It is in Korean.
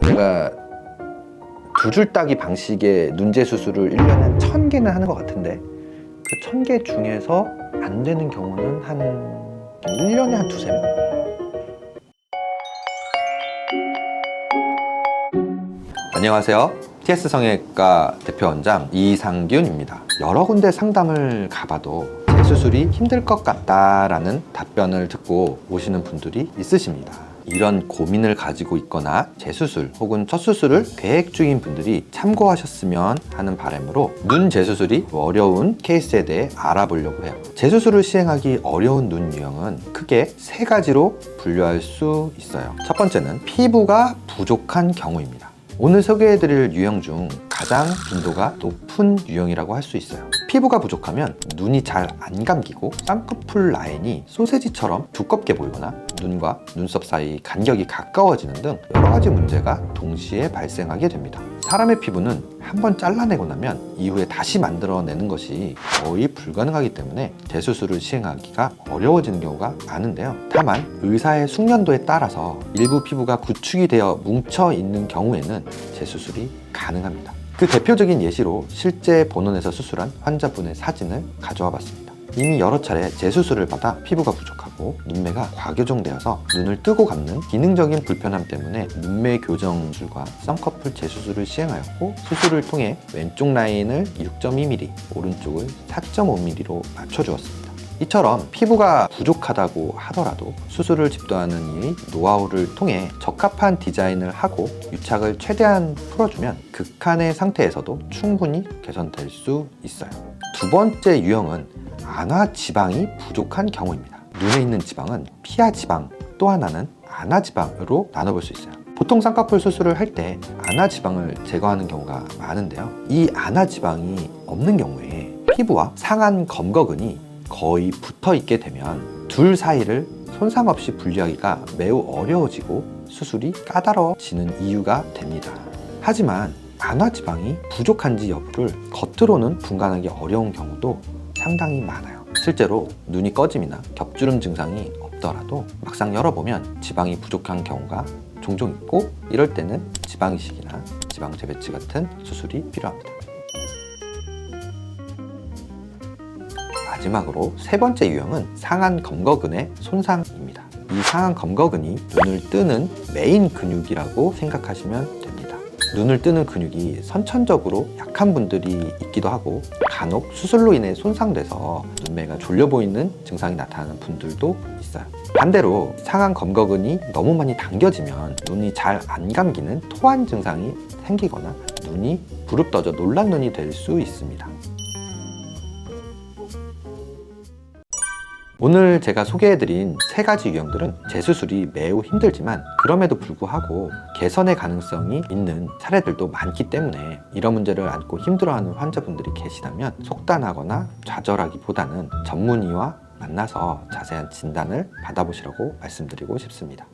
제가 두 줄 따기 방식의 눈재 수술을 1년에 1000개는 하는 것 같은데, 그 1000개 중에서 안 되는 경우는 한 1년에 한 두세 명? 안녕하세요. TS 성형외과 대표원장 이상균입니다. 여러 군데 상담을 가봐도 재수술이 힘들 것 같다라는 답변을 듣고 오시는 분들이 있으십니다. 이런 고민을 가지고 있거나 재수술 혹은 첫 수술을 계획 중인 분들이 참고하셨으면 하는 바람으로 눈 재수술이 어려운 케이스에 대해 알아보려고 해요. 재수술을 시행하기 어려운 눈 유형은 크게 세 가지로 분류할 수 있어요. 첫 번째는 피부가 부족한 경우입니다. 오늘 소개해드릴 유형 중 가장 빈도가 높은 유형이라고 할 수 있어요. 피부가 부족하면 눈이 잘 안 감기고 쌍꺼풀 라인이 소세지처럼 두껍게 보이거나 눈과 눈썹 사이 간격이 가까워지는 등 여러 가지 문제가 동시에 발생하게 됩니다. 사람의 피부는 한번 잘라내고 나면 이후에 다시 만들어내는 것이 거의 불가능하기 때문에 재수술을 시행하기가 어려워지는 경우가 많은데요. 다만 의사의 숙련도에 따라서 일부 피부가 구축이 되어 뭉쳐 있는 경우에는 재수술이 가능합니다. 그 대표적인 예시로 실제 본원에서 수술한 환자분의 사진을 가져와 봤습니다. 이미 여러 차례 재수술을 받아 피부가 부족하고 눈매가 과교정되어서 눈을 뜨고 감는 기능적인 불편함 때문에 눈매 교정술과 쌍꺼풀 재수술을 시행하였고, 수술을 통해 왼쪽 라인을 6.2mm, 오른쪽을 4.5mm로 맞춰주었습니다. 이처럼 피부가 부족하다고 하더라도 수술을 집도하는 이 노하우를 통해 적합한 디자인을 하고 유착을 최대한 풀어주면 극한의 상태에서도 충분히 개선될 수 있어요. 두 번째 유형은 안화 지방이 부족한 경우입니다. 눈에 있는 지방은 피하 지방, 또 하나는 안화 지방으로 나눠볼 수 있어요. 보통 쌍꺼풀 수술을 할 때 안화 지방을 제거하는 경우가 많은데요. 이 안화 지방이 없는 경우에 피부와 상안 검거근이 거의 붙어 있게 되면 둘 사이를 손상 없이 분리하기가 매우 어려워지고 수술이 까다로워지는 이유가 됩니다. 하지만 안화 지방이 부족한지 여부를 겉으로는 분간하기 어려운 경우도 상당히 많아요. 실제로 눈이 꺼짐이나 겹주름 증상이 없더라도 막상 열어보면 지방이 부족한 경우가 종종 있고, 이럴 때는 지방 이식이나 지방 재배치 같은 수술이 필요합니다. 마지막으로 세 번째 유형은 상안 검거근의 손상입니다. 이 상안 검거근이 눈을 뜨는 메인 근육이라고 생각하시면 됩니다. 눈을 뜨는 근육이 선천적으로 약한 분들이 있기도 하고, 간혹 수술로 인해 손상돼서 눈매가 졸려 보이는 증상이 나타나는 분들도 있어요. 반대로 상안 검거근이 너무 많이 당겨지면 눈이 잘 안 감기는 토한 증상이 생기거나 눈이 부릅떠져 놀란눈이 될 수 있습니다. 오늘 제가 소개해드린 세 가지 유형들은 재수술이 매우 힘들지만 그럼에도 불구하고 개선의 가능성이 있는 사례들도 많기 때문에 이런 문제를 안고 힘들어하는 환자분들이 계시다면 속단하거나 좌절하기보다는 전문의와 만나서 자세한 진단을 받아보시라고 말씀드리고 싶습니다.